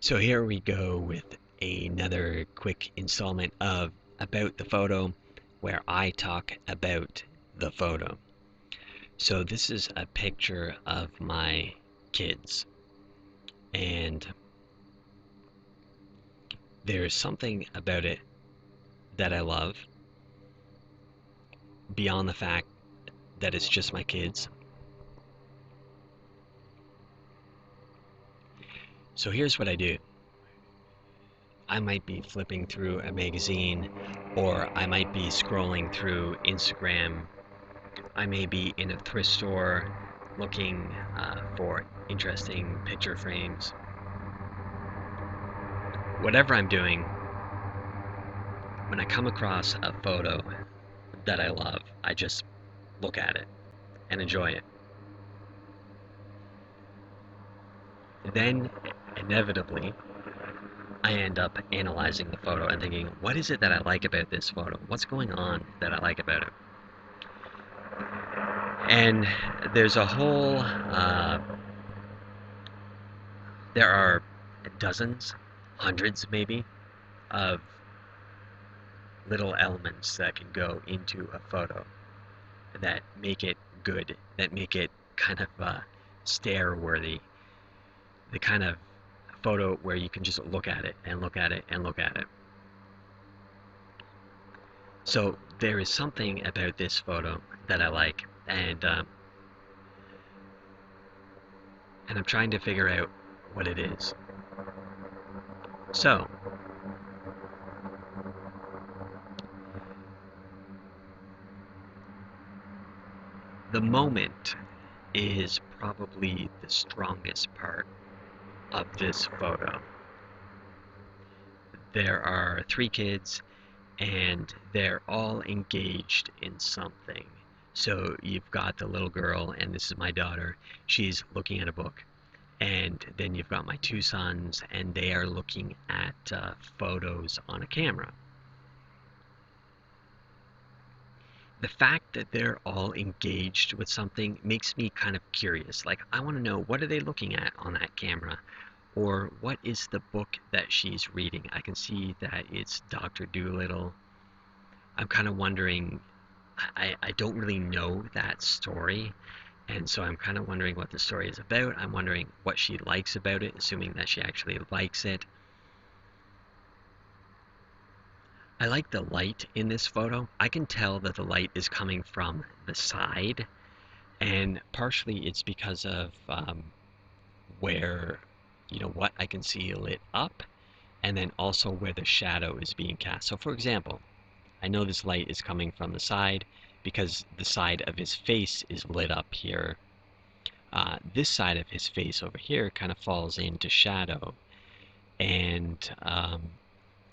So here we go with another quick installment of About the Photo, where I talk about the photo. So this is a picture of my kids, and there's something about it that I love beyond the fact that it's just my kids. So here's what I do. I might be flipping through a magazine, or I might be scrolling through Instagram. I may be in a thrift store looking for interesting picture frames. Whatever I'm doing, when I come across a photo that I love, I just look at it and enjoy it. Then, inevitably, I end up analyzing the photo and thinking, what is it that I like about this photo? What's going on that I like about it? And there's a whole, there are dozens, hundreds maybe, of little elements that can go into a photo that make it good, that make it kind of stare worthy, the kind of photo where you can just look at it and look at it and look at it. So there is something about this photo that I like, and I'm trying to figure out what it is. So the moment is probably the strongest part of this photo. There are three kids, and they're all engaged in something. So you've got the little girl, and this is my daughter. She's looking at a book. And then you've got my two sons, and they are looking at photos on a camera. The fact that they're all engaged with something makes me kind of curious. Like, I want to know, what are they looking at on that camera? Or what is the book that she's reading? I can see that it's Dr. Dolittle. I'm kind of wondering, I don't really know that story, and so I'm kind of wondering what the story is about. I'm wondering what she likes about it, assuming that she actually likes it. I like the light in this photo. I can tell that the light is coming from the side, and partially it's because of where, what I can see lit up, and then also where the shadow is being cast. So for example, I know this light is coming from the side because the side of his face is lit up here. This side of his face over here kind of falls into shadow, and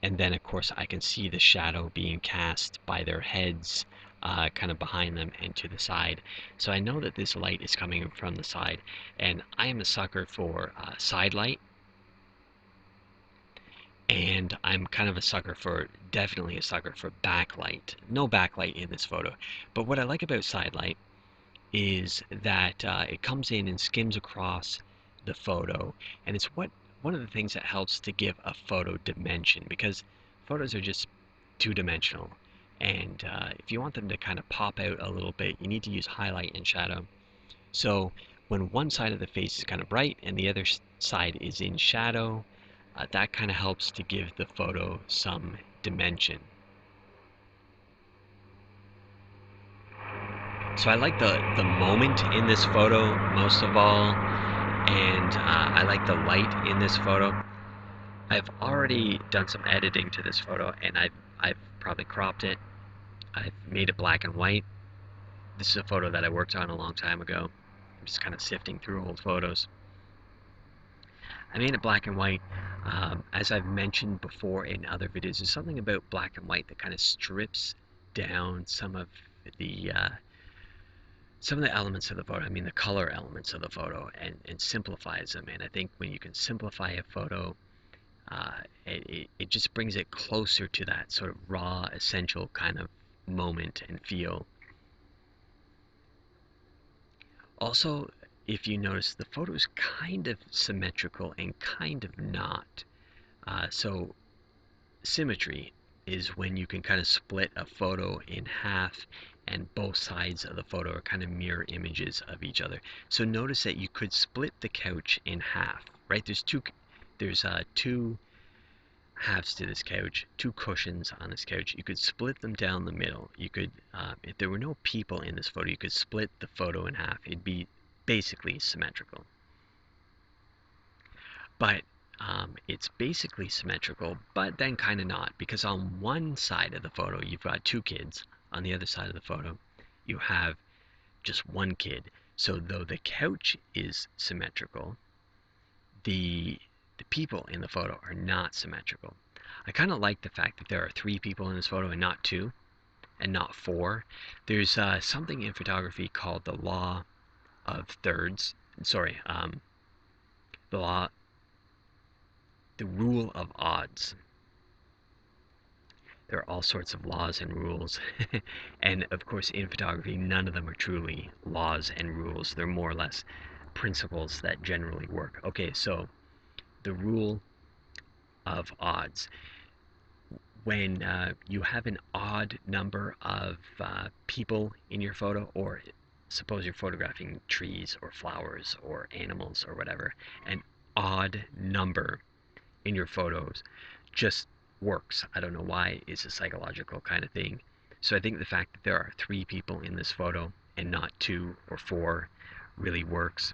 then of course I can see the shadow being cast by their heads kind of behind them and to the side. So I know that this light is coming from the side, and I am a sucker for side light, and I'm kind of definitely a sucker for backlight. No backlight in this photo, but what I like about side light is that it comes in and skims across the photo, and it's one of the things that helps to give a photo dimension, because photos are just two-dimensional, and if you want them to kind of pop out a little bit, you need to use highlight and shadow. So when one side of the face is kind of bright and the other side is in shadow, that kind of helps to give the photo some dimension. So I like the moment in this photo most of all, and I like the light in this photo. I've already done some editing to this photo, and I've probably cropped it. I've made it black and white. This is a photo that I worked on a long time ago. I'm just kind of sifting through old photos. I made it black and white. As I've mentioned before in other videos, there's something about black and white that kind of strips down the some of the elements of the photo, I mean the color elements of the photo, and simplifies them. And I think when you can simplify a photo, it just brings it closer to that sort of raw, essential kind of moment and feel. Also, if you notice, the photo is kind of symmetrical and kind of not. So symmetry is when you can kind of split a photo in half and both sides of the photo are kind of mirror images of each other. So notice that you could split the couch in half, right? There's two halves to this couch, two cushions on this couch. You could split them down the middle. You could, if there were no people in this photo, you could split the photo in half. It'd be basically symmetrical. But it's basically symmetrical, but then kind of not, because on one side of the photo you've got two kids. On the other side of the photo you have just one kid. So though the couch is symmetrical, the people in the photo are not symmetrical. I kind of like the fact that there are three people in this photo and not two and not four. There's something in photography called the law of thirds. Sorry, the law, the rule of odds. There are all sorts of laws and rules. And of course, in photography, none of them are truly laws and rules. They're more or less principles that generally work. Okay, so the rule of odds. When you have an odd number of people in your photo, or suppose you're photographing trees or flowers or animals or whatever, an odd number in your photos just works. I don't know why. It's a psychological kind of thing. So I think the fact that there are three people in this photo and not two or four really works.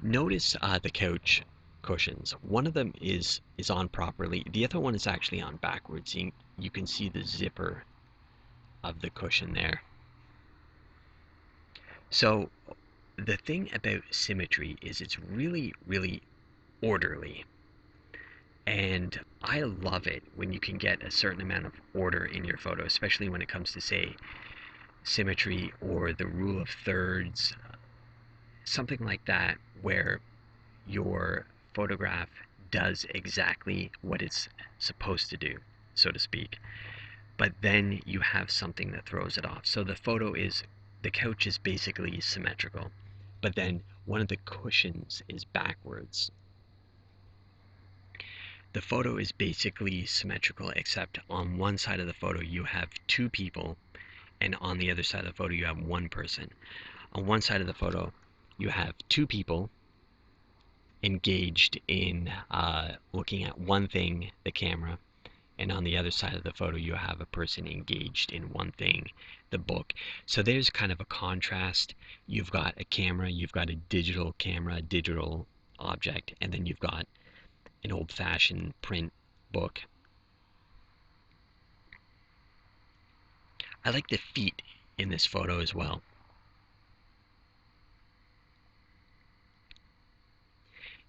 Notice the couch cushions. One of them is on properly. The other one is actually on backwards. You can see the zipper of the cushion there. So the thing about symmetry is it's really, really orderly. And I love it when you can get a certain amount of order in your photo, especially when it comes to, say, symmetry or the rule of thirds, something like that, where your photograph does exactly what it's supposed to do, so to speak. But then you have something that throws it off. So the couch is basically symmetrical, but then one of the cushions is backwards. The photo is basically symmetrical, except on one side of the photo you have two people, and on the other side of the photo you have one person. On one side of the photo you have two people engaged in looking at one thing, the camera, and on the other side of the photo you have a person engaged in one thing, the book. So there's kind of a contrast. You've got a camera, you've got a digital camera, a digital object, and then you've got an old-fashioned print book. I like the feet in this photo as well.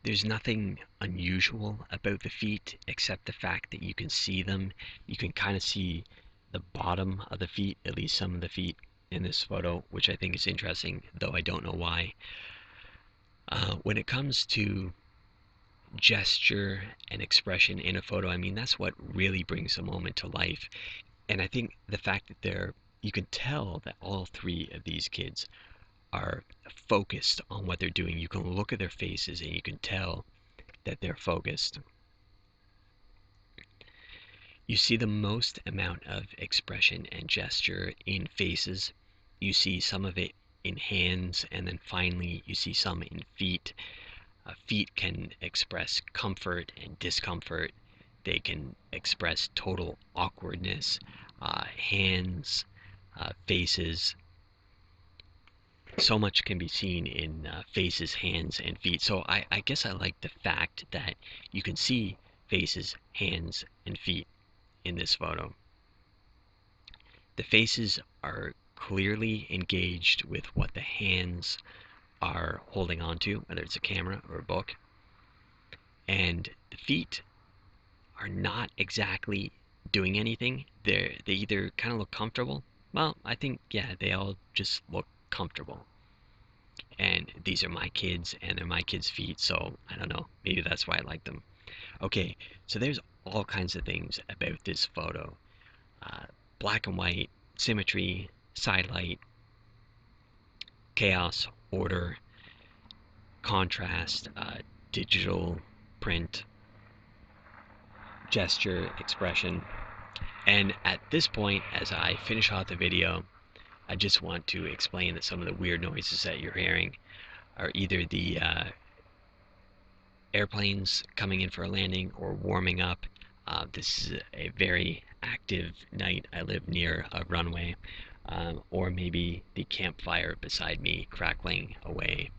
There's nothing unusual about the feet except the fact that you can see them. You can kind of see the bottom of the feet, at least some of the feet in this photo, which I think is interesting, though I don't know why. When it comes to gesture and expression in a photo, I mean, that's what really brings a moment to life. And I think the fact that you can tell that all three of these kids are focused on what they're doing. You can look at their faces and you can tell that they're focused. You see the most amount of expression and gesture in faces. You see some of it in hands, and then finally you see some in feet. Feet can express comfort and discomfort. They can express total awkwardness. Hands, faces, so much can be seen in faces, hands, and feet. So I guess I like the fact that you can see faces, hands, and feet in this photo. The faces are clearly engaged with what the hands are holding on to, whether it's a camera or a book. And the feet are not exactly doing anything. They either kind of look comfortable. Well, I think, yeah, they all just look comfortable. And these are my kids, and they're my kids' feet, so I don't know. Maybe that's why I like them. Okay, so there's all kinds of things about this photo. Uh, Black and white, symmetry, side light, chaos, order, contrast, digital, print, gesture, expression. And at this point, as I finish off the video, I just want to explain that some of the weird noises that you're hearing are either the airplanes coming in for a landing or warming up. This is a very active night. I live near a runway, or maybe the campfire beside me crackling away.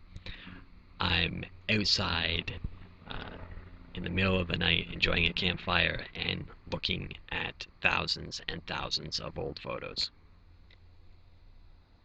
I'm outside in the middle of the night enjoying a campfire and looking at thousands and thousands of old photos.